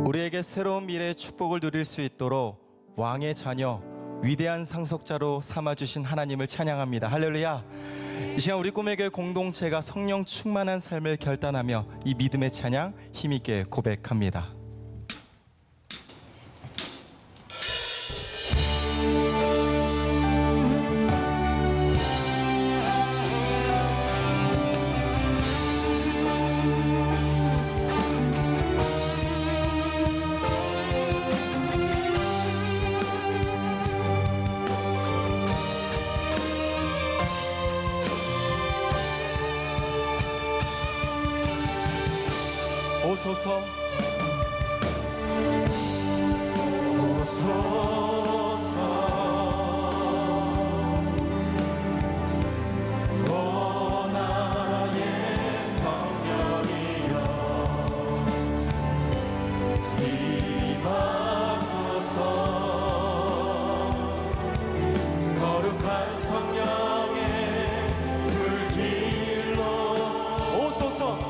우리에게 새로운 미래의 축복을 누릴 수 있도록 왕의 자녀, 위대한 상속자로 삼아주신 하나님을 찬양합니다. 할렐루야. 이 시간 우리 꿈의 교회 공동체가 성령 충만한 삶을 결단하며 이 믿음의 찬양 힘있게 고백합니다. 오소서 오소서 오 나의 성령이여 임하소서 거룩한 성령의 불길로 오소서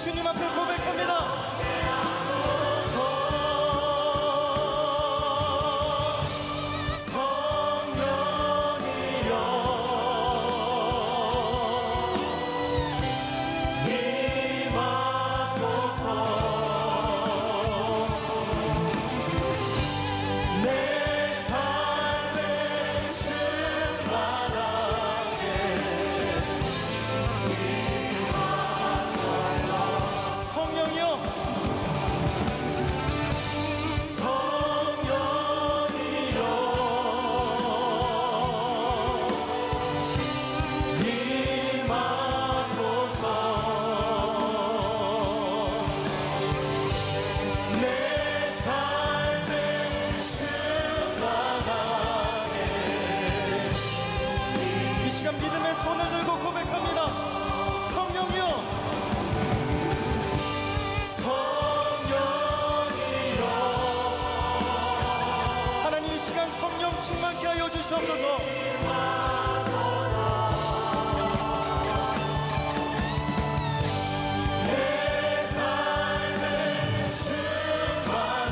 주님 앞에 고백합니다. 성령이여 임하소서 내 삶에 충만하게 성령이여 임하소서 내 삶에 충만하게 이 시간 믿음의 손을 들고 고백합니다. 성령이여 성령이여 하나님 이 시간 성령 충만케 하여 주시옵소서. 내 삶에 충만하게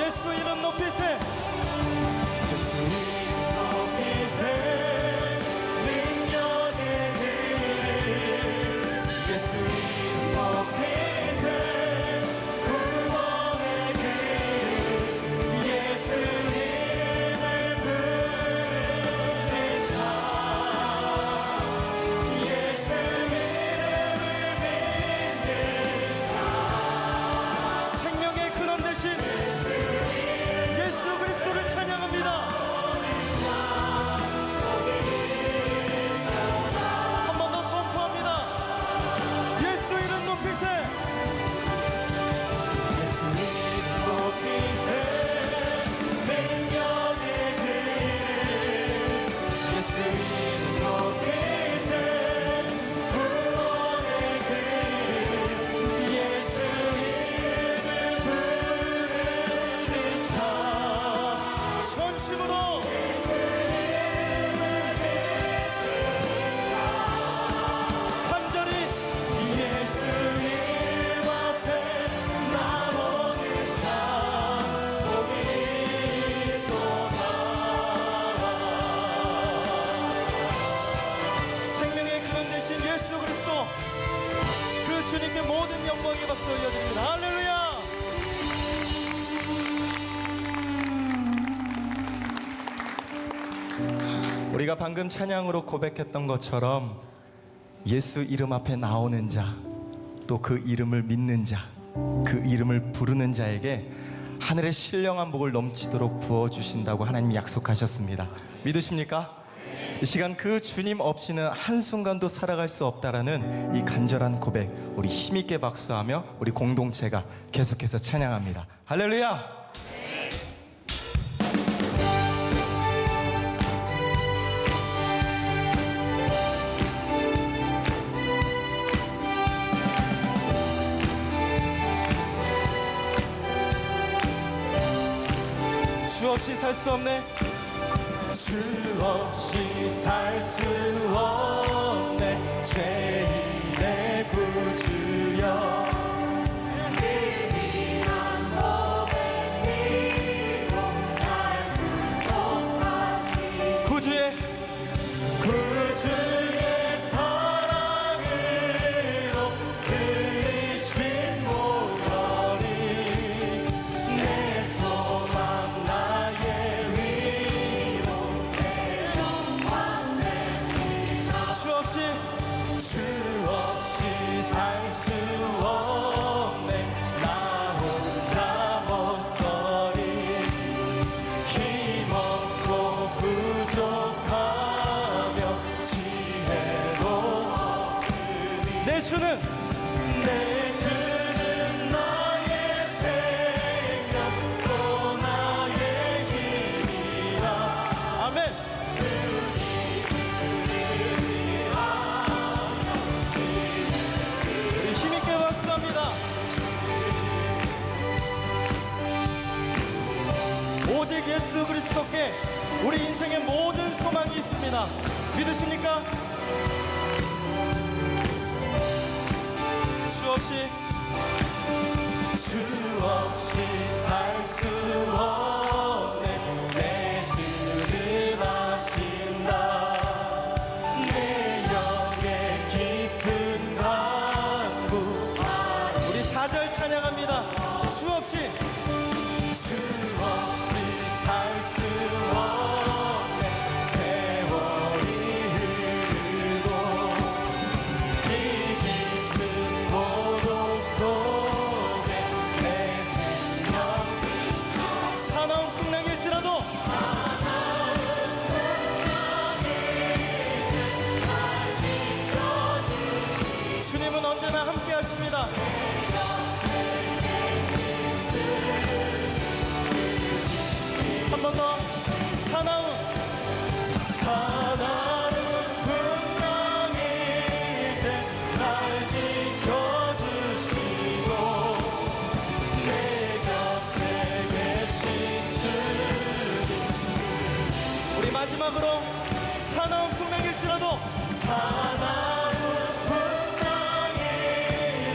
예수 이름 높이세 예수 이름 높이세 능력의 그를 예수 이름 높이 박수 올려드립니다. 할렐루야. 우리가 방금 찬양으로 고백했던 것처럼 예수 이름 앞에 나오는 자, 또 그 이름을 믿는 자, 그 이름을 부르는 자에게 하늘의 신령한 복을 넘치도록 부어주신다고 하나님 약속하셨습니다. 믿으십니까? 이 시간 그 주님 없이는 한순간도 살아갈 수 없다라는 이 간절한 고백, 우리 힘있게 박수하며 우리 공동체가 계속해서 찬양합니다. 할렐루야. 주 없이 살 수 없네. 주 없이 살 수 없네. 죄인의 구주여. 은밀한 법의 피로 날 구속하시. 구주의 사랑으로 흘리신 모혈이 내 소망 나의 위로 내 영광 내 피가. 주 없이 살 수 없네. 나 혼자 못서리. 힘없고 부족하며 지혜도 없으니 내 주는 나의 생명 또 나의 힘이라. 아멘. 우리 힘있게 박수합니다. 오직 예수 그리스도께 우리 인생의 모든 소망이 있습니다. 믿으십니까? 주 없이 살 수 없네. 내 주는 아신다. 내 영의 깊은 강구. 우리 4절 찬양합니다. 주 없이 살 수 없네. 세월이 흐르고 이 깊은 고독 속에 내 생명 사나운 풍랑일지라도 주님은 언제나 함께 하십니다. 한 번 더. 사나운 풍랑일 때 날 지켜주시고 내 곁에 계신 주님. 우리 마지막으로 사나운 풍랑일지라도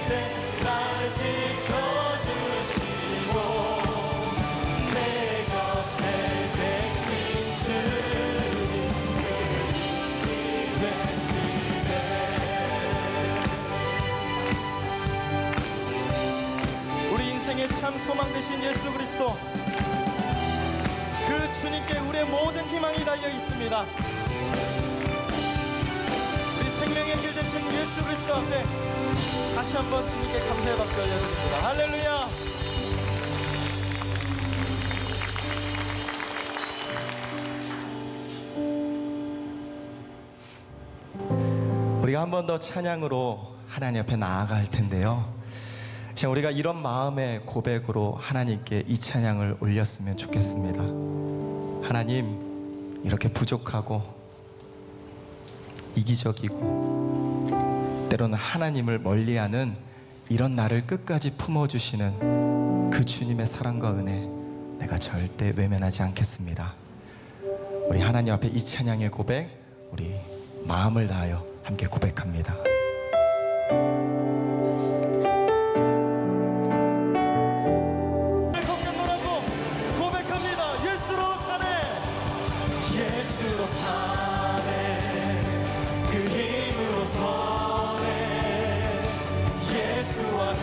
때 날 지켜주시고 내 곁에 계신 주님 되시네. 우리 인생의 참 소망 되신 예수 그리스도, 그 주님께 우리의 모든 희망이 달려 있습니다. 생명의 길 되신 예수 그리스도 앞에 다시 한번 주님께 감사의 박수 올려드립니다. 할렐루야. 우리가 한 번 더 찬양으로 하나님 앞에 나아갈 텐데요, 지금 우리가 이런 마음의 고백으로 하나님께 이 찬양을 올렸으면 좋겠습니다. 하나님, 이렇게 부족하고 이기적이고 때로는 하나님을 멀리하는 이런 나를 끝까지 품어주시는 그 주님의 사랑과 은혜, 내가 절대 외면하지 않겠습니다. 우리 하나님 앞에 이 찬양의 고백, 우리 마음을 다하여 함께 고백합니다. 예수로 사네, 그 힘으로 서네. 예수와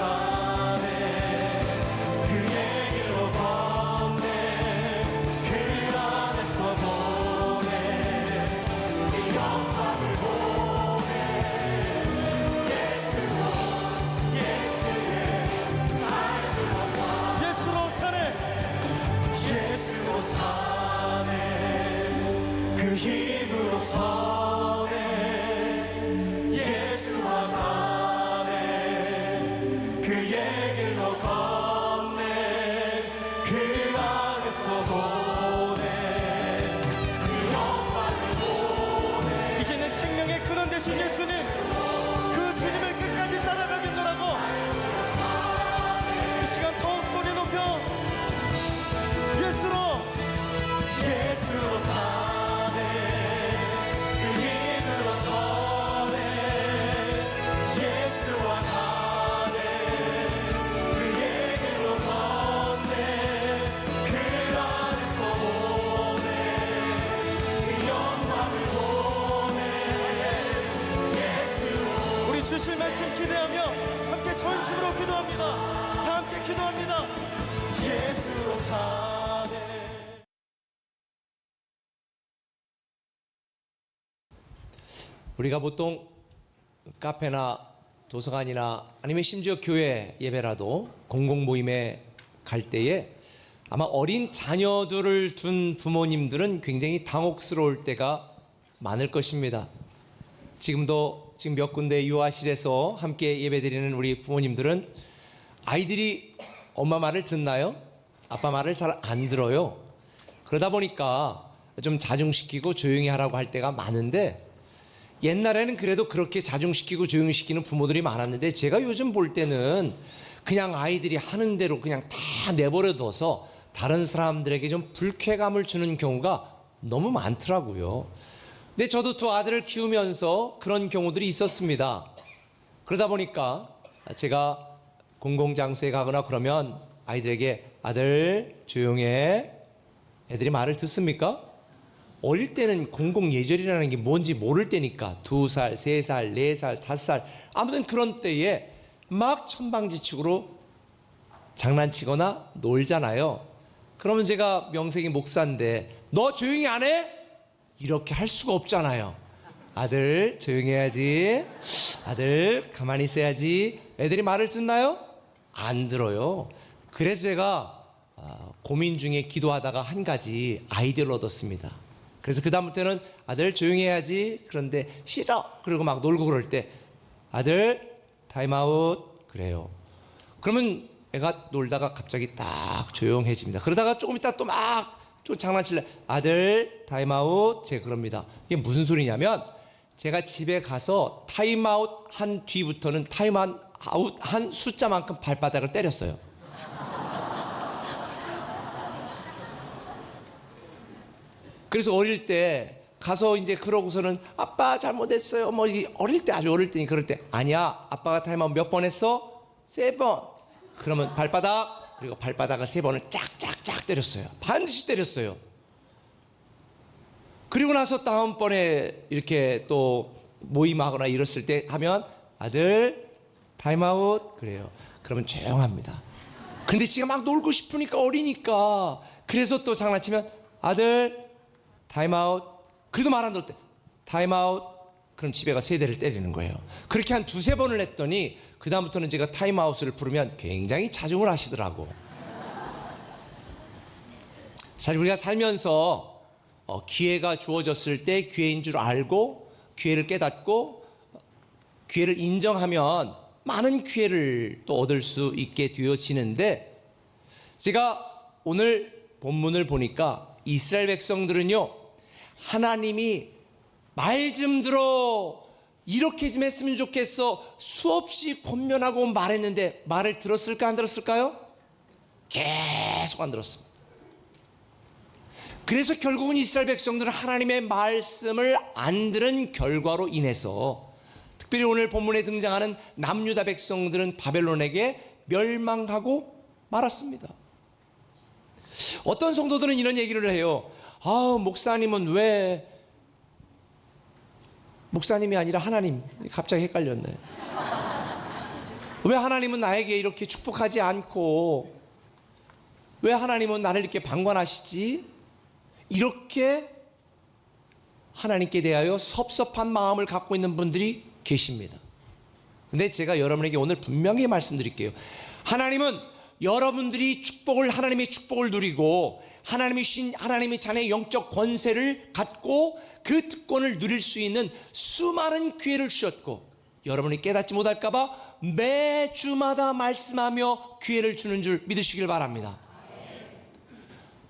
그 힘으로 서네 예수와 가네 그의 길로 걷네 그 안에서 보네 그 영광을 보네 이제 내 생명의 근원 되신 예수님 그 주님을 끝까지 따라가겠노라고 이 시간 더욱 소리 높여 예수로 사네 그 힘으로 서네 예수와 가네 그의 길로 걷네 그 안에서 보네 그 영광을 보네 예수로 우리 주실 말씀 기대하며 함께 전심으로 기도합니다. 다 함께 기도합니다. 예수로 사네. 우리가 보통 카페나 도서관이나 아니면 심지어 교회 예배라도 공공 모임에 갈 때에 아마 어린 자녀들을 둔 부모님들은 굉장히 당혹스러울 때가 많을 것입니다. 지금 몇 군데 유아실에서 함께 예배드리는 우리 부모님들은 아이들이 엄마 말을 듣나요? 아빠 말을 잘 안 들어요. 그러다 보니까 좀 자중시키고 조용히 하라고 할 때가 많은데 옛날에는 그래도 그렇게 자중시키고 조용히 시키는 부모들이 많았는데 제가 요즘 볼 때는 그냥 아이들이 하는 대로 그냥 다 내버려둬서 다른 사람들에게 좀 불쾌감을 주는 경우가 너무 많더라고요. 근데 저도 두 아들을 키우면서 그런 경우들이 있었습니다. 그러다 보니까 제가 공공장소에 가거나 그러면 아이들에게 아들 조용해. 애들이 말을 듣습니까? 어릴 때는 공공 예절이라는 게 뭔지 모를 때니까 2살, 3살, 4살, 5살 아무튼 그런 때에 막 천방지축으로 장난치거나 놀잖아요. 그러면 제가 명색이 목사인데 너 조용히 안 해? 이렇게 할 수가 없잖아요. 아들 조용히 해야지. 아들 가만히 있어야지. 애들이 말을 듣나요? 안 들어요. 그래서 제가 고민 중에 기도하다가 한 가지 아이디어를 얻었습니다. 그래서 그 다음부터는 아들 조용히 해야지. 그런데 싫어. 그리고 막 놀고 그럴 때 아들 타임아웃 그래요. 그러면 애가 놀다가 갑자기 딱 조용해집니다. 그러다가 조금 있다 또 막 좀 장난칠래. 아들 타임아웃 제가 그럽니다. 이게 무슨 소리냐면 제가 집에 가서 타임아웃 한 뒤부터는 타임아웃 한 숫자만큼 발바닥을 때렸어요. 그래서 어릴 때 가서 이제 그러고서는 아빠 잘못했어요. 뭐 어릴 때 아주 어릴 때니 그럴 때 아니야. 아빠가 타임아웃 몇 번 했어? 3번. 그러면 발바닥 그리고 발바닥을 3번을 짝짝짝 때렸어요. 반드시 때렸어요. 그리고 나서 다음번에 이렇게 또 모임하거나 이랬을 때 하면 아들 타임아웃 그래요. 그러면 조용합니다. 근데 지가 막 놀고 싶으니까 어리니까 그래서 또 장난치면 아들 타임아웃. 그래도 말 안 들을 때 타임아웃. 그럼 집에 가 3대를 때리는 거예요. 그렇게 한 2-3번을 했더니 그 다음부터는 제가 타임아웃을 부르면 굉장히 자중을 하시더라고. 사실 우리가 살면서 기회가 주어졌을 때 기회인 줄 알고 기회를 깨닫고 기회를 인정하면 많은 기회를 또 얻을 수 있게 되어지는데 제가 오늘 본문을 보니까 이스라엘 백성들은요 하나님이 말 좀 들어 이렇게 좀 했으면 좋겠어 수없이 권면하고 말했는데 말을 들었을까 안 들었을까요? 계속 안 들었습니다. 그래서 결국은 이스라엘 백성들은 하나님의 말씀을 안 들은 결과로 인해서 특별히 오늘 본문에 등장하는 남유다 백성들은 바벨론에게 멸망하고 말았습니다. 어떤 성도들은 이런 얘기를 해요. 목사님은 왜 목사님이 아니라 하나님. 갑자기 헷갈렸네. 왜 하나님은 나에게 이렇게 축복하지 않고 왜 하나님은 나를 이렇게 방관하시지? 이렇게 하나님께 대하여 섭섭한 마음을 갖고 있는 분들이 계십니다. 근데 제가 여러분에게 오늘 분명히 말씀드릴게요. 하나님은 여러분들이 하나님의 축복을 누리고 하나님의 자녀의 영적 권세를 갖고 그 특권을 누릴 수 있는 수많은 기회를 주셨고, 여러분이 깨닫지 못할까봐 매주마다 말씀하며 기회를 주는 줄 믿으시길 바랍니다.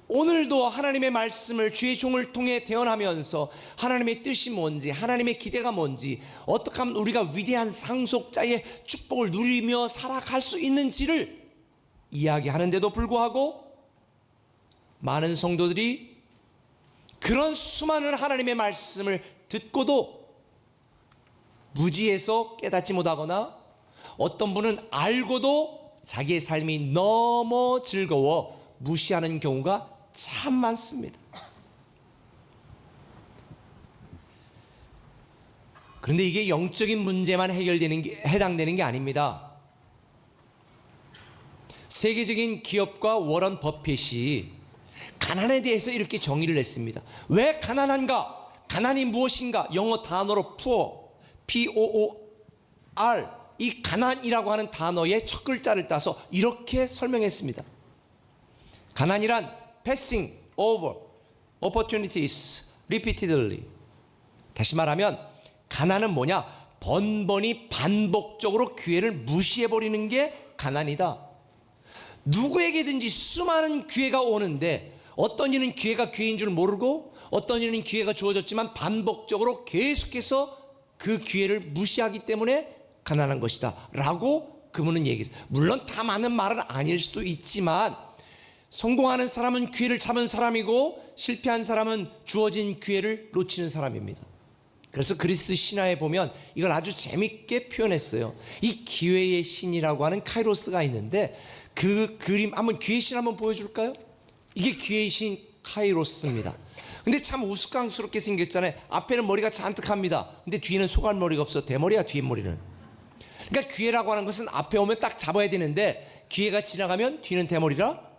오늘도 하나님의 말씀을 주의 종을 통해 대언하면서 하나님의 뜻이 뭔지, 하나님의 기대가 뭔지, 어떻게 하면 우리가 위대한 상속자의 축복을 누리며 살아갈 수 있는지를 이야기하는데도 불구하고 많은 성도들이 그런 수많은 하나님의 말씀을 듣고도 무지해서 깨닫지 못하거나, 어떤 분은 알고도 자기의 삶이 너무 즐거워 무시하는 경우가 참 많습니다. 그런데 이게 영적인 문제만 해당되는 게 아닙니다. 세계적인 기업가 워런 버핏이 가난에 대해서 이렇게 정의를 했습니다. 왜 가난한가? 가난이 무엇인가? 영어 단어로 poor, P-O-O-R, 이 가난이라고 하는 단어의 첫 글자를 따서 이렇게 설명했습니다. 가난이란 passing over opportunities repeatedly. 다시 말하면 가난은 뭐냐? 번번이 반복적으로 기회를 무시해버리는 게 가난이다. 누구에게든지 수많은 기회가 오는데, 어떤 이는 기회가 기회인 줄 모르고, 어떤 이는 기회가 주어졌지만 반복적으로 계속해서 그 기회를 무시하기 때문에 가난한 것이다 라고 그분은 얘기했어요. 물론 다 맞는 말은 아닐 수도 있지만, 성공하는 사람은 기회를 잡은 사람이고 실패한 사람은 주어진 기회를 놓치는 사람입니다. 그래서 그리스 신화에 보면 이걸 아주 재밌게 표현했어요. 이 기회의 신이라고 하는 카이로스가 있는데, 그 그림 한번, 기회의 신 한번 보여줄까요? 이게 기회의 신 카이로스입니다. 근데 참 우스꽝스럽게 생겼잖아요. 앞에는 머리가 잔뜩합니다. 근데 뒤에는 소갈머리가 없어. 대머리야, 뒤에 머리는. 그러니까 기회라고 하는 것은 앞에 오면 딱 잡아야 되는데, 기회가 지나가면 뒤는 대머리라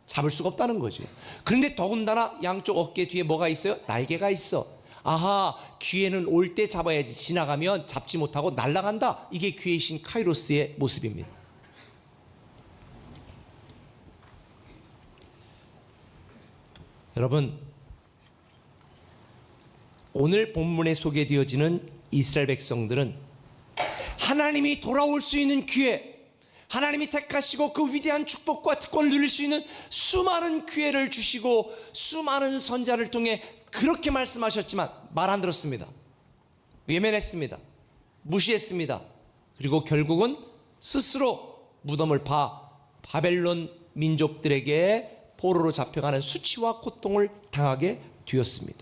잡을 수가 없다는 거죠. 그런데 더군다나 양쪽 어깨 뒤에 뭐가 있어요? 날개가 있어. 아하, 기회는 올 때 잡아야지, 지나가면 잡지 못하고 날아간다. 이게 기회의 신 카이로스의 모습입니다. 여러분, 오늘 본문에 소개되어지는 이스라엘 백성들은 하나님이 돌아올 수 있는 기회, 하나님이 택하시고 그 위대한 축복과 특권을 누릴 수 있는 수많은 기회를 주시고 수많은 선자를 통해 그렇게 말씀하셨지만 말 안 들었습니다. 외면했습니다. 무시했습니다. 그리고 결국은 스스로 무덤을 바벨론 민족들에게 포로로 잡혀가는 수치와 고통을 당하게 되었습니다.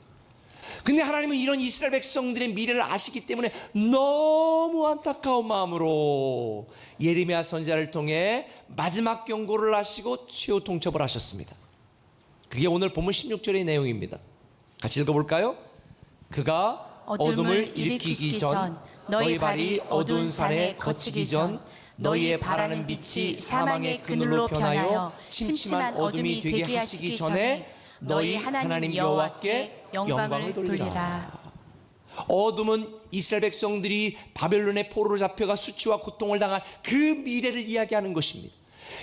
근데 하나님은 이런 이스라엘 백성들의 미래를 아시기 때문에 너무 안타까운 마음으로 예레미야 선지자를 통해 마지막 경고를 하시고 최후 통첩을 하셨습니다. 그게 오늘 본문 16절의 내용입니다. 같이 읽어볼까요? 그가 어둠을 일으키기 전, 너희 발이 어두운 산에 거치기 전, 너희의 바라는 빛이 사망의 그늘로 변하여 침침한 어둠이 되게 하시기 전에 너희 하나님 여호와께 영광을 돌리라. 어둠은 이스라엘 백성들이 바벨론의 포로로 잡혀가 수치와 고통을 당할 그 미래를 이야기하는 것입니다.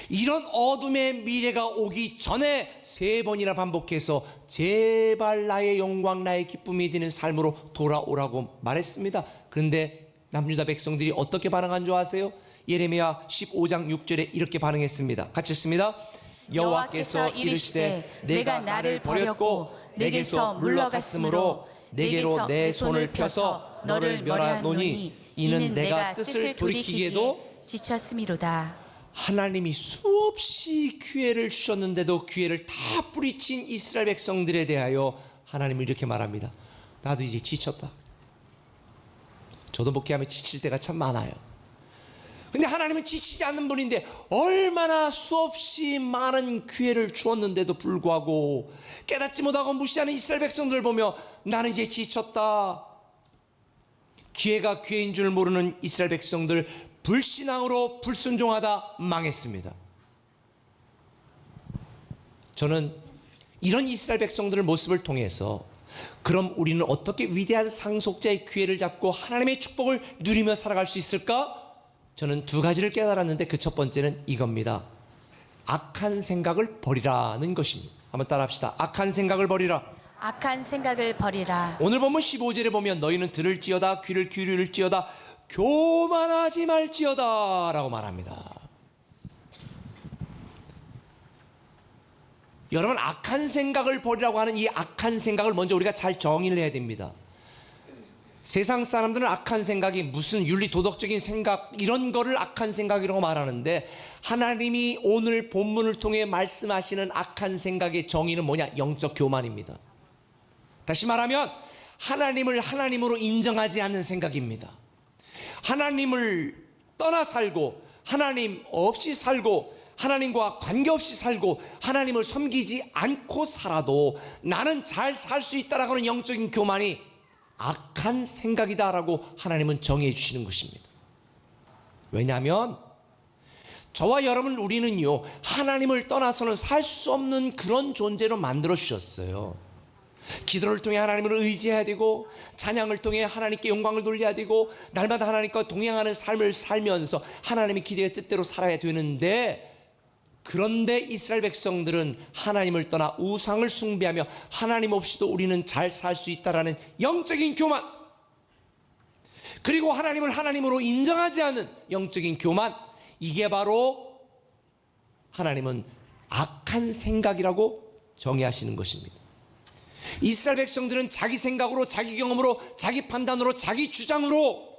이런 어둠의 미래가 오기 전에 3번이나 반복해서 제발 나의 영광, 나의 기쁨이 되는 삶으로 돌아오라고 말했습니다. 그런데 남유다 백성들이 어떻게 반응한 줄 아세요? 예레미야 15장 6절에 이렇게 반응했습니다. 같이 읽습니다. 여호와께서 이르시되 내가 나를 버렸고 내게서 물러갔으므로 내게로 내 손을 펴서 너를 멸하노니 이는 내가 뜻을 돌이키기에도 지쳤음이로다. 하나님이 수없이 기회를 주셨는데도 기회를 다 뿌리친 이스라엘 백성들에 대하여 하나님은 이렇게 말합니다. 나도 이제 지쳤다. 저도 목회하면 지칠 때가 참 많아요. 근데 하나님은 지치지 않는 분인데 얼마나 수없이 많은 기회를 주었는데도 불구하고 깨닫지 못하고 무시하는 이스라엘 백성들을 보며 나는 이제 지쳤다. 기회가 기회인 줄 모르는 이스라엘 백성들, 불신앙으로 불순종하다 망했습니다. 저는 이런 이스라엘 백성들의 모습을 통해서 그럼 우리는 어떻게 위대한 상속자의 기회를 잡고 하나님의 축복을 누리며 살아갈 수 있을까? 저는 2가지를 깨달았는데 그 첫 번째는 이겁니다. 악한 생각을 버리라는 것입니다. 한번 따라합시다. 악한 생각을 버리라. 악한 생각을 버리라. 오늘 보면 15절에 보면 너희는 들을지어다 귀를 기울일지어다 교만하지 말지어다 라고 말합니다. 여러분, 악한 생각을 버리라고 하는 이 악한 생각을 먼저 우리가 잘 정의를 해야 됩니다. 세상 사람들은 악한 생각이 무슨 윤리 도덕적인 생각 이런 거를 악한 생각이라고 말하는데, 하나님이 오늘 본문을 통해 말씀하시는 악한 생각의 정의는 뭐냐? 영적 교만입니다. 다시 말하면 하나님을 하나님으로 인정하지 않는 생각입니다. 하나님을 떠나 살고 하나님 없이 살고 하나님과 관계없이 살고 하나님을 섬기지 않고 살아도 나는 잘 살 수 있다라고 하는 영적인 교만이 악한 생각이다라고 하나님은 정의해 주시는 것입니다. 왜냐하면 저와 여러분 우리는요, 하나님을 떠나서는 살 수 없는 그런 존재로 만들어 주셨어요. 기도를 통해 하나님을 의지해야 되고, 찬양을 통해 하나님께 영광을 돌려야 되고, 날마다 하나님과 동행하는 삶을 살면서 하나님의 기대의 뜻대로 살아야 되는데, 그런데 이스라엘 백성들은 하나님을 떠나 우상을 숭배하며 하나님 없이도 우리는 잘 살 수 있다라는 영적인 교만, 그리고 하나님을 하나님으로 인정하지 않는 영적인 교만, 이게 바로 하나님은 악한 생각이라고 정의하시는 것입니다. 이스라엘 백성들은 자기 생각으로, 자기 경험으로, 자기 판단으로, 자기 주장으로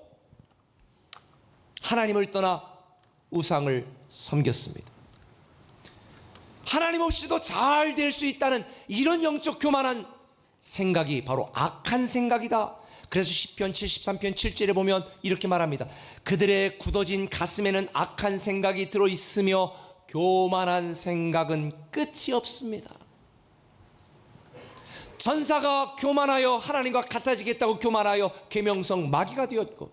하나님을 떠나 우상을 섬겼습니다. 하나님 없이도 잘 될 수 있다는 이런 영적 교만한 생각이 바로 악한 생각이다. 그래서 시편 73편 7절에 보면 이렇게 말합니다. 그들의 굳어진 가슴에는 악한 생각이 들어있으며 교만한 생각은 끝이 없습니다. 전사가 교만하여 하나님과 같아지겠다고 교만하여 계명성 마귀가 되었고,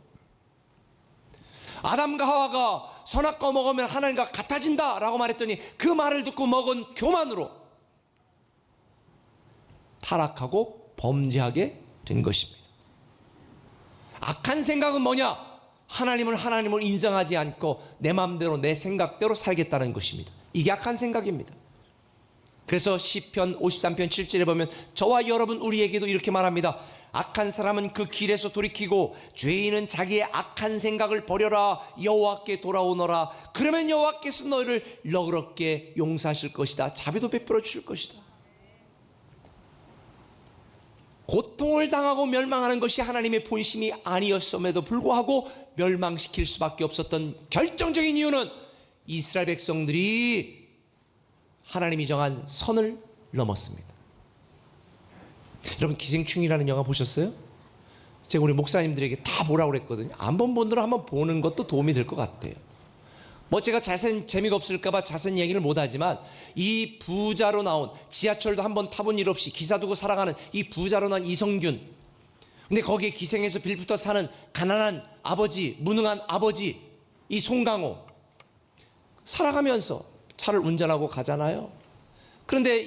아담과 하와가 선악과 먹으면 하나님과 같아진다라고 말했더니 그 말을 듣고 먹은 교만으로 타락하고 범죄하게 된 것입니다. 악한 생각은 뭐냐? 하나님을 하나님을 인정하지 않고 내 마음대로 내 생각대로 살겠다는 것입니다. 이게 악한 생각입니다. 그래서 시편 53편 7절에 보면 저와 여러분 우리에게도 이렇게 말합니다. 악한 사람은 그 길에서 돌이키고 죄인은 자기의 악한 생각을 버려라. 여호와께 돌아오너라. 그러면 여호와께서 너희를 너그럽게 용서하실 것이다. 자비도 베풀어 주실 것이다. 고통을 당하고 멸망하는 것이 하나님의 본심이 아니었음에도 불구하고 멸망시킬 수밖에 없었던 결정적인 이유는 이스라엘 백성들이 하나님이 정한 선을 넘었습니다. 여러분, 기생충이라는 영화 보셨어요? 제가 우리 목사님들에게 다 보라고 그랬거든요. 안 본 분들은 한번 보는 것도 도움이 될 것 같아요. 뭐 제가 자세히 재미가 없을까봐 자세히 얘기를 못하지만, 이 부자로 나온, 지하철도 한번 타본 일 없이 기사 두고 살아가는 이 부자로 나온 이성균, 근데 거기에 기생해서 빌붙어 사는 가난한 아버지, 무능한 아버지 이 송강호, 살아가면서 차를 운전하고 가잖아요. 그런데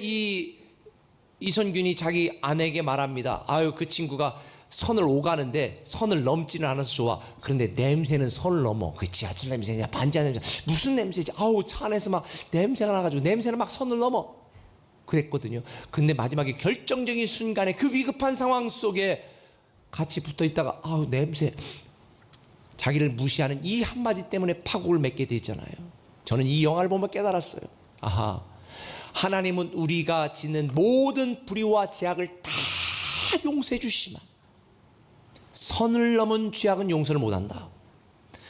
이선균이 자기 아내에게 말합니다. 아유, 그 친구가 선을 오가는데 선을 넘지는 않아서 좋아. 그런데 냄새는 선을 넘어. 그 지하철 냄새냐, 반지하 냄새, 무슨 냄새지? 아우, 차 안에서 막 냄새가 나가지고 냄새는 막 선을 넘어. 그랬거든요. 근데 마지막에 결정적인 순간에 그 위급한 상황 속에 같이 붙어 있다가 아우, 냄새, 자기를 무시하는 이 한마디 때문에 파국을 맺게 되잖아요. 저는 이 영화를 보면 깨달았어요. 아하, 하나님은 우리가 짓는 모든 불의와 제약을 다 용서해 주시지만 선을 넘은 죄악은 용서를 못한다.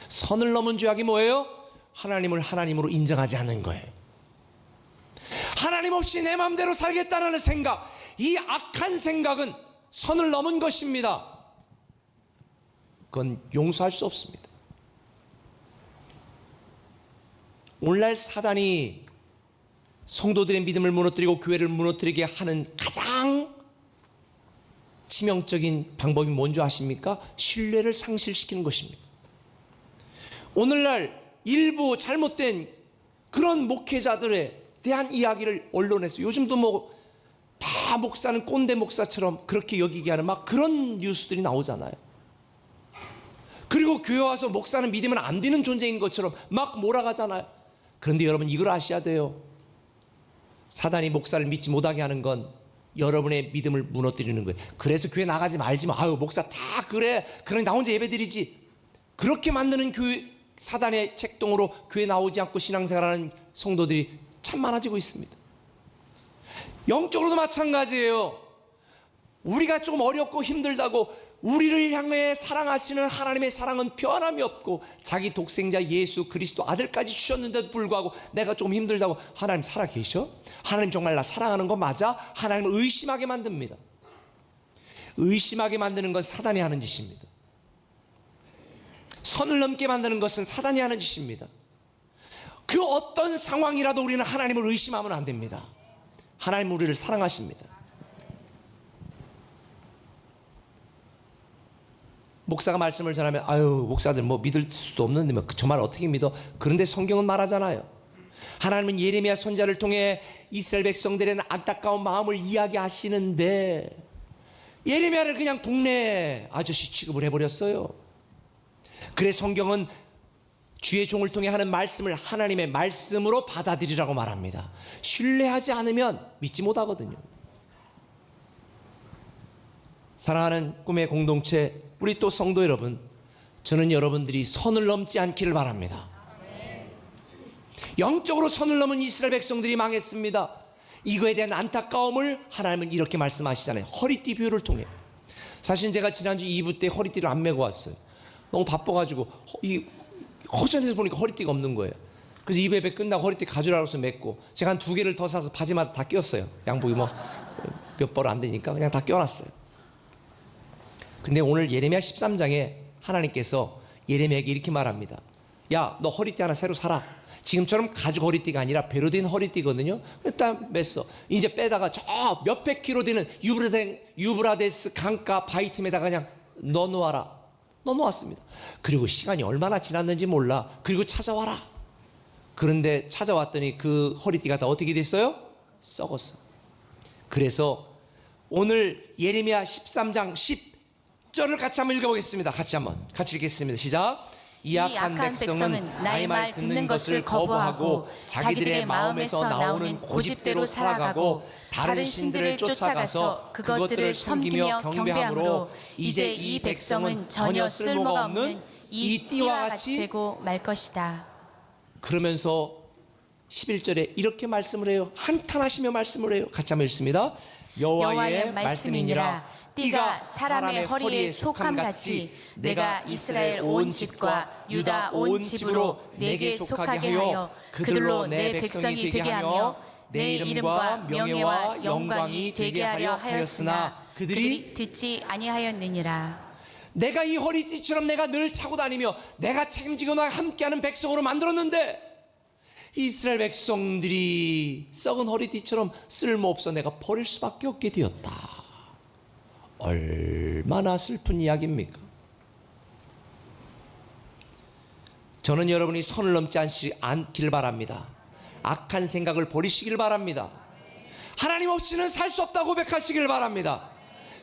선을 넘은 죄악이 뭐예요? 하나님을 하나님으로 인정하지 않는 거예요. 하나님 없이 내 마음대로 살겠다는 생각, 이 악한 생각은 선을 넘은 것입니다. 그건 용서할 수 없습니다. 오늘날 사단이 성도들의 믿음을 무너뜨리고 교회를 무너뜨리게 하는 가장 치명적인 방법이 뭔지 아십니까? 신뢰를 상실시키는 것입니다. 오늘날 일부 잘못된 그런 목회자들에 대한 이야기를 언론에서, 요즘도 뭐 다 목사는 꼰대 목사처럼 그렇게 여기게 하는 막 그런 뉴스들이 나오잖아요. 그리고 교회 와서 목사는 믿으면 안 되는 존재인 것처럼 막 몰아가잖아요. 그런데 여러분, 이걸 아셔야 돼요. 사단이 목사를 믿지 못하게 하는 건 여러분의 믿음을 무너뜨리는 거예요. 그래서 교회 나가지 말지 마. 아유, 목사 다 그래. 그러니 나 혼자 예배드리지. 그렇게 만드는 교회, 사단의 책동으로 교회 나오지 않고 신앙생활하는 성도들이 참 많아지고 있습니다. 영적으로도 마찬가지예요. 우리가 조금 어렵고 힘들다고 우리를 향해 사랑하시는 하나님의 사랑은 변함이 없고 자기 독생자 예수 그리스도 아들까지 주셨는데도 불구하고 내가 조금 힘들다고 하나님 살아계셔? 하나님 정말 나 사랑하는 거 맞아? 하나님을 의심하게 만듭니다. 의심하게 만드는 건 사단이 하는 짓입니다. 선을 넘게 만드는 것은 사단이 하는 짓입니다. 그 어떤 상황이라도 우리는 하나님을 의심하면 안 됩니다. 하나님은 우리를 사랑하십니다. 목사가 말씀을 전하면 아유, 목사들 뭐 믿을 수도 없는데 저 말 어떻게 믿어? 그런데 성경은 말하잖아요. 하나님은 예레미야 선지자를 통해 이스라엘 백성들의 안타까운 마음을 이야기하시는데 예레미야를 그냥 동네 아저씨 취급을 해버렸어요. 그래 성경은 주의 종을 통해 하는 말씀을 하나님의 말씀으로 받아들이라고 말합니다. 신뢰하지 않으면 믿지 못하거든요. 사랑하는 꿈의 공동체, 우리 또 성도 여러분, 저는 여러분들이 선을 넘지 않기를 바랍니다. 영적으로 선을 넘은 이스라엘 백성들이 망했습니다. 이거에 대한 안타까움을 하나님은 이렇게 말씀하시잖아요. 허리띠 비유를 통해. 사실 제가 지난주 2부 때 허리띠를 안 메고 왔어요. 너무 바빠가지고 이 허전해서 보니까 허리띠가 없는 거예요. 그래서 2부 예배 끝나고 허리띠 가져라고 해서 맸고 제가 한 2개를 더 사서 바지마다 다 꼈어요. 양복이 뭐 몇 벌 안 되니까 그냥 다 껴놨어요. 근데 오늘 예레미야 13장에 하나님께서 예레미야에게 이렇게 말합니다. 야, 너 허리띠 하나 새로 사라. 지금처럼 가죽 허리띠가 아니라 배로 된 허리띠거든요. 일단 맸어. 이제 빼다가 저 몇백 킬로 되는 유브라데스 강가 바위틈에다가 그냥 넣어놓아라. 넣어놓았습니다. 그리고 시간이 얼마나 지났는지 몰라. 그리고 찾아와라. 그런데 찾아왔더니 그 허리띠가 다 어떻게 됐어요? 썩었어. 그래서 오늘 예레미야 13장 10절을 같이 한번 읽어보겠습니다. 같이 읽겠습니다. 시작. 이 악한 백성은 나의 말 듣는 것을 거부하고 자기들의 마음에서 나오는 고집대로 살아가고 다른 신들을 쫓아가서 그것들을 섬기며 경배함으로 이제 이 백성은 전혀 쓸모가 없는 이 띠와 같이 되고 말 것이다. 그러면서 11절에 이렇게 말씀을 해요. 한탄하시며 말씀을 해요. 같이 한번 읽습니다. 여호와의 말씀이니라. 띠가 사람의 허리에 속함같이 내가 이스라엘 온 집과 유다 온 집으로 내게 속하게 하여 그들로 내 백성이 되게 하며 내 이름과 명예와 영광이 되게 하려 하였으나 그들이 듣지 아니하였느니라. 내가 이 허리띠처럼 내가 늘 차고 다니며 내가 책임지고 나와 함께하는 백성으로 만들었는데 이스라엘 백성들이 썩은 허리띠처럼 쓸모없어 내가 버릴 수밖에 없게 되었다. 얼마나 슬픈 이야기입니까? 저는 여러분이 선을 넘지 않기를 바랍니다. 악한 생각을 버리시길 바랍니다. 하나님 없이는 살 수 없다고 고백하시길 바랍니다.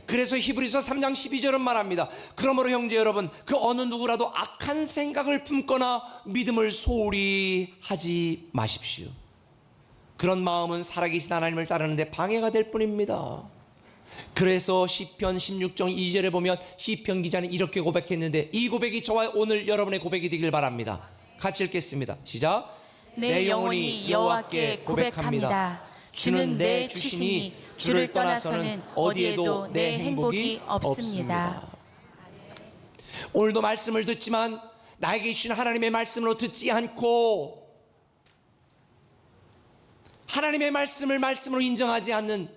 그래서 히브리서 3장 12절은 말합니다. 그러므로 형제 여러분, 그 어느 누구라도 악한 생각을 품거나 믿음을 소홀히 하지 마십시오. 그런 마음은 살아계신 하나님을 따르는데 방해가 될 뿐입니다. 그래서 시편 16장 2절에 보면 시편 기자는 이렇게 고백했는데 이 고백이 저와 오늘 여러분의 고백이 되길 바랍니다. 같이 읽겠습니다. 시작. 내 영혼이 여호와께 고백합니다. 주는 내 주시니 주를 떠나서는 어디에도 내 행복이 없습니다. 오늘도 말씀을 듣지만 나에게 주신 하나님의 말씀으로 듣지 않고 하나님의 말씀을 말씀으로 인정하지 않는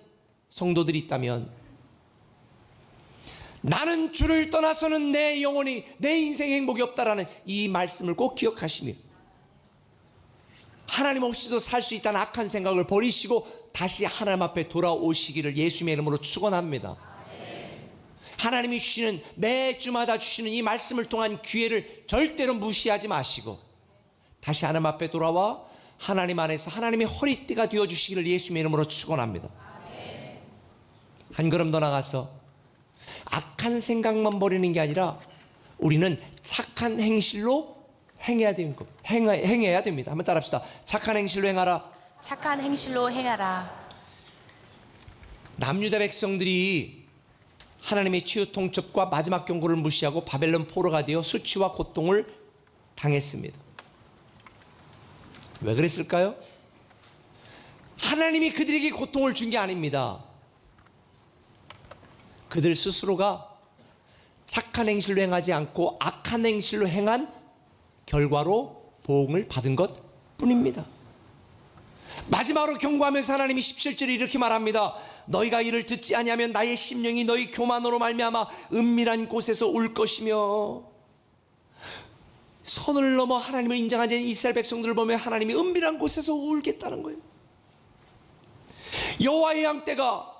성도들이 있다면 나는 주를 떠나서는 내 영혼이 내 인생 행복이 없다라는 이 말씀을 꼭 기억하시며 하나님 없이도 살 수 있다는 악한 생각을 버리시고 다시 하나님 앞에 돌아오시기를 예수님의 이름으로 축원합니다. 하나님이 주시는 매주마다 주시는 이 말씀을 통한 기회를 절대로 무시하지 마시고 다시 하나님 앞에 돌아와 하나님 안에서 하나님의 허리띠가 되어주시기를 예수님의 이름으로 축원합니다. 한 걸음 더 나가서 악한 생각만 버리는 게 아니라 우리는 착한 행실로 행해야 됩니다. 한번 따라합시다. 착한 행실로 행하라. 착한 행실로 행하라. 남유다 백성들이 하나님의 치유 통첩과 마지막 경고를 무시하고 바벨론 포로가 되어 수치와 고통을 당했습니다. 왜 그랬을까요? 하나님이 그들에게 고통을 준 게 아닙니다. 그들 스스로가 착한 행실로 행하지 않고 악한 행실로 행한 결과로 보응을 받은 것 뿐입니다. 마지막으로 경고하면서 하나님이 17절에 이렇게 말합니다. 너희가 이를 듣지 아니하면 나의 심령이 너희 교만으로 말미암아 은밀한 곳에서 울 것이며. 선을 넘어 하나님을 인정하지 않은 이스라엘 백성들을 보면 하나님이 은밀한 곳에서 울겠다는 거예요. 여호와의 양떼가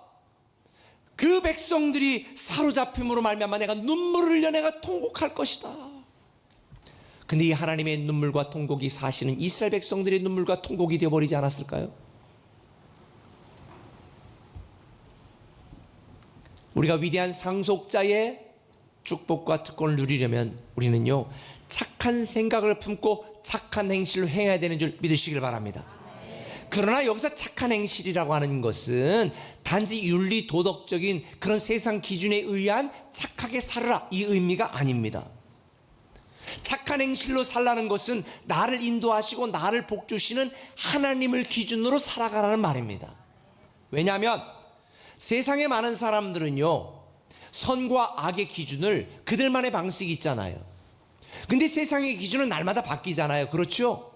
그 백성들이 사로잡힘으로 말미암아 내가 눈물을 흘려 내가 통곡할 것이다. 근데 이 하나님의 눈물과 통곡이 사실은 이스라엘 백성들의 눈물과 통곡이 되어버리지 않았을까요? 우리가 위대한 상속자의 축복과 특권을 누리려면 우리는요, 착한 생각을 품고 착한 행실로 행해야 되는 줄 믿으시길 바랍니다. 그러나 여기서 착한 행실이라고 하는 것은 단지 윤리 도덕적인 그런 세상 기준에 의한 착하게 살아라 이 의미가 아닙니다. 착한 행실로 살라는 것은 나를 인도하시고 나를 복주시는 하나님을 기준으로 살아가라는 말입니다. 왜냐하면 세상의 많은 사람들은요, 선과 악의 기준을 그들만의 방식이 있잖아요. 근데 세상의 기준은 날마다 바뀌잖아요. 그렇죠?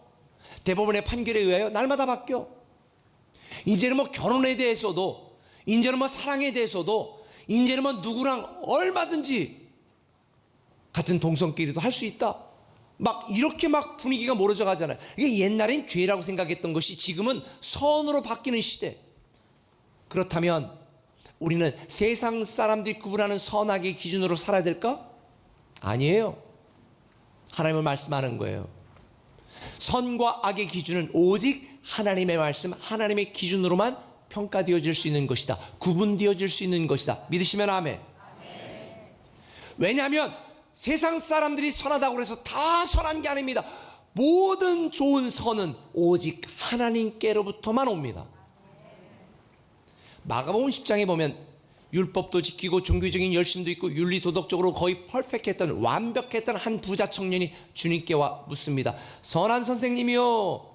대법원의 판결에 의하여 날마다 바뀌어. 이제는 뭐 결혼에 대해서도, 이제는 뭐 사랑에 대해서도, 이제는 뭐 누구랑 얼마든지 같은 동성끼리도 할 수 있다. 막 이렇게 막 분위기가 멀어져 가잖아요. 이게 옛날엔 죄라고 생각했던 것이 지금은 선으로 바뀌는 시대. 그렇다면 우리는 세상 사람들이 구분하는 선악의 기준으로 살아야 될까? 아니에요. 하나님을 말씀하는 거예요. 선과 악의 기준은 오직 하나님의 말씀, 하나님의 기준으로만 평가되어질 수 있는 것이다. 구분되어질 수 있는 것이다. 믿으시면 아멘. 왜냐하면 세상 사람들이 선하다고 해서 다 선한 게 아닙니다. 모든 좋은 선은 오직 하나님께로부터만 옵니다. 마가복음 10장에 보면 율법도 지키고 종교적인 열심도 있고 윤리 도덕적으로 거의 퍼펙트했던, 완벽했던 한 부자 청년이 주님께 와 묻습니다. 선한 선생님이요,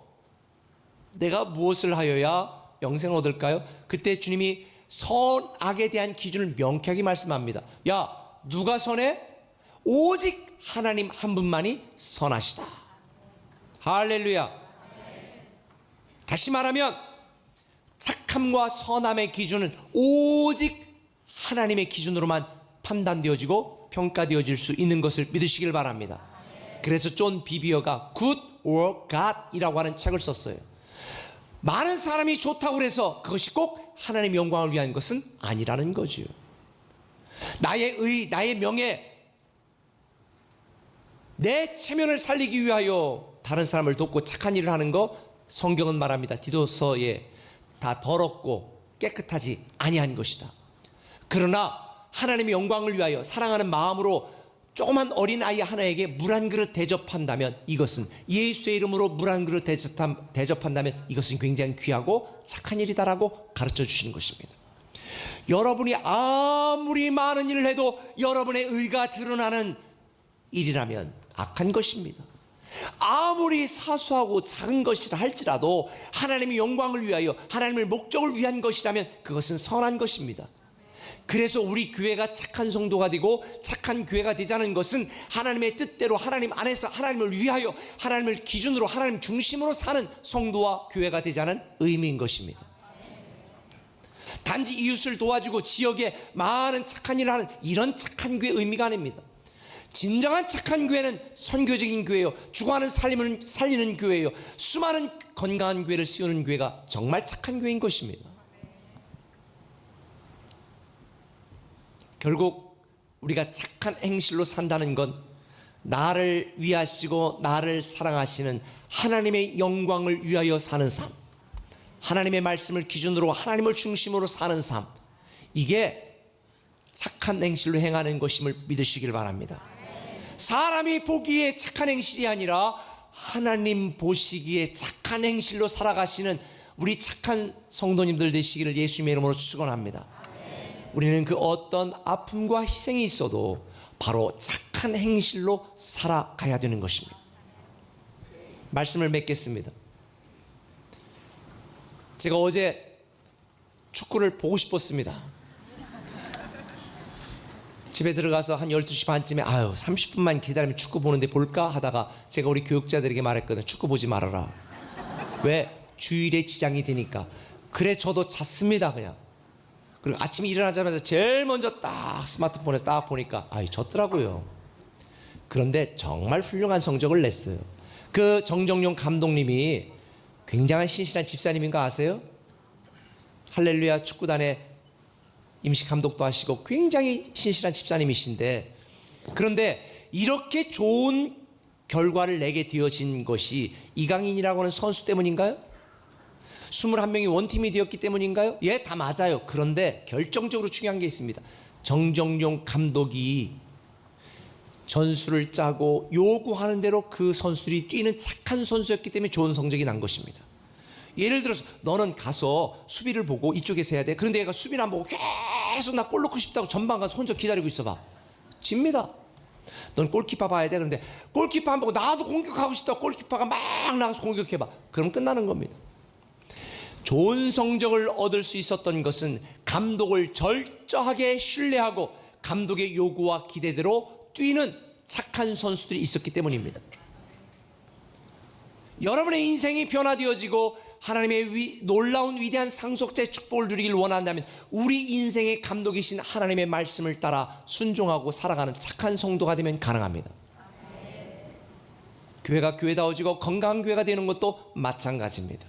내가 무엇을 하여야 영생을 얻을까요? 그때 주님이 선악에 대한 기준을 명쾌하게 말씀합니다. 야, 누가 선해? 오직 하나님 한 분만이 선하시다. 할렐루야. 다시 말하면 착함과 선함의 기준은 오직 하나님의 기준으로만 판단되어지고 평가되어질 수 있는 것을 믿으시길 바랍니다. 그래서 존 비비어가 Good or God이라고 하는 책을 썼어요. 많은 사람이 좋다고 해서 그것이 꼭 하나님의 영광을 위한 것은 아니라는 거죠. 나의 의, 나의 명예, 내 체면을 살리기 위하여 다른 사람을 돕고 착한 일을 하는 거, 성경은 말합니다. 디도서에 다 더럽고 깨끗하지 아니한 것이다. 그러나 하나님의 영광을 위하여 사랑하는 마음으로 조그만 어린 아이 하나에게 물 한 그릇 대접한다면, 이것은 예수의 이름으로 물 한 그릇 대접한다면 이것은 굉장히 귀하고 착한 일이다라고 가르쳐 주시는 것입니다. 여러분이 아무리 많은 일을 해도 여러분의 의가 드러나는 일이라면 악한 것입니다. 아무리 사소하고 작은 것이라 할지라도 하나님의 영광을 위하여, 하나님의 목적을 위한 것이라면 그것은 선한 것입니다. 그래서 우리 교회가 착한 성도가 되고 착한 교회가 되자는 것은 하나님의 뜻대로 하나님 안에서 하나님을 위하여 하나님을 기준으로 하나님 중심으로 사는 성도와 교회가 되자는 의미인 것입니다. 단지 이웃을 도와주고 지역에 많은 착한 일을 하는 이런 착한 교회의 의미가 아닙니다. 진정한 착한 교회는 선교적인 교회요, 죽어가는 삶을 살리는 교회요, 수많은 건강한 교회를 씌우는 교회가 정말 착한 교회인 것입니다. 결국 우리가 착한 행실로 산다는 건 나를 위하시고 나를 사랑하시는 하나님의 영광을 위하여 사는 삶, 하나님의 말씀을 기준으로 하나님을 중심으로 사는 삶, 이게 착한 행실로 행하는 것임을 믿으시길 바랍니다. 사람이 보기에 착한 행실이 아니라 하나님 보시기에 착한 행실로 살아가시는 우리 착한 성도님들 되시기를 예수님의 이름으로 축원합니다. 우리는 그 어떤 아픔과 희생이 있어도 바로 착한 행실로 살아가야 되는 것입니다. 말씀을 맺겠습니다. 제가 어제 축구를 보고 싶었습니다. 집에 들어가서 한 12시 반쯤에 30분만 기다리면 축구 보는데 볼까 하다가 제가 우리 교육자들에게 말했거든요. 축구 보지 말아라. 왜? 주일에 지장이 되니까. 그래 저도 잤습니다 그냥. 그리고 아침에 일어나자마자 제일 먼저 딱 스마트폰에 딱 보니까 졌더라고요. 그런데 정말 훌륭한 성적을 냈어요. 그 정정용 감독님이 굉장한 신실한 집사님인 거 아세요? 할렐루야 축구단의 임시 감독도 하시고 굉장히 신실한 집사님이신데, 그런데 이렇게 좋은 결과를 내게 되어진 것이 이강인이라고 하는 선수 때문인가요? 21명이 원팀이 되었기 때문인가요? 예, 다 맞아요. 그런데 결정적으로 중요한 게 있습니다. 정정용 감독이 전술을 짜고 요구하는 대로 그 선수들이 뛰는 착한 선수였기 때문에 좋은 성적이 난 것입니다. 예를 들어서 너는 가서 수비를 보고 이쪽에서 해야 돼. 그런데 얘가 수비를 안 보고 계속 나 골 넣고 싶다고 전방 가서 혼자 기다리고 있어봐. 집니다. 넌 골키퍼 봐야 돼. 그런데 골키퍼 안 보고 나도 공격하고 싶다고 골키퍼가 막 나가서 공격해봐. 그럼 끝나는 겁니다. 좋은 성적을 얻을 수 있었던 것은 감독을 철저하게 신뢰하고 감독의 요구와 기대대로 뛰는 착한 선수들이 있었기 때문입니다. 여러분의 인생이 변화되어지고 하나님의 놀라운 위대한 상속자의 축복을 누리길 원한다면 우리 인생의 감독이신 하나님의 말씀을 따라 순종하고 살아가는 착한 성도가 되면 가능합니다. 교회가 교회다워지고 건강한 교회가 되는 것도 마찬가지입니다.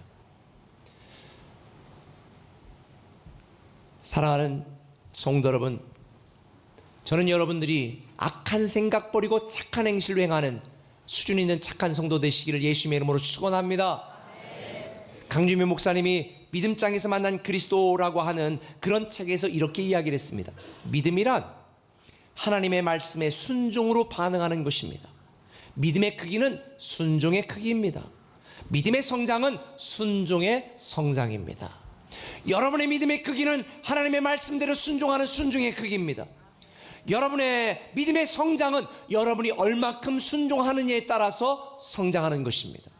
사랑하는 성도 여러분, 저는 여러분들이 악한 생각 버리고 착한 행실로 행하는 수준 있는 착한 성도 되시기를 예수님의 이름으로 축원합니다. 강주민 목사님이 믿음장에서 만난 그리스도라고 하는 그런 책에서 이렇게 이야기를 했습니다. 믿음이란 하나님의 말씀에 순종으로 반응하는 것입니다. 믿음의 크기는 순종의 크기입니다. 믿음의 성장은 순종의 성장입니다. 여러분의 믿음의 크기는 하나님의 말씀대로 순종하는 순종의 크기입니다. 여러분의 믿음의 성장은 여러분이 얼마큼 순종하느냐에 따라서 성장하는 것입니다.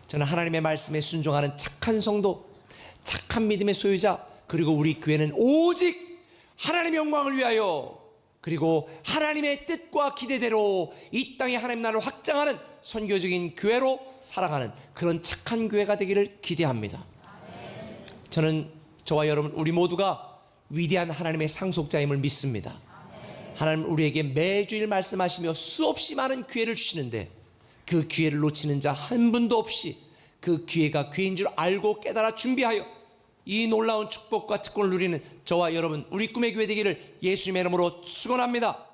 저는 하나님의 말씀에 순종하는 착한 성도, 착한 믿음의 소유자, 그리고 우리 교회는 오직 하나님의 영광을 위하여 그리고 하나님의 뜻과 기대대로 이 땅에 하나님 나라를 확장하는 선교적인 교회로 살아가는 그런 착한 교회가 되기를 기대합니다. 저는 저와 여러분 우리 모두가 위대한 하나님의 상속자임을 믿습니다. 하나님 우리에게 매주일 말씀하시며 수없이 많은 기회를 주시는데 그 기회를 놓치는 자 한 분도 없이 그 기회가 기회인 줄 알고 깨달아 준비하여 이 놀라운 축복과 특권을 누리는 저와 여러분 우리 꿈의 교회 되기를 예수님의 이름으로 축원합니다.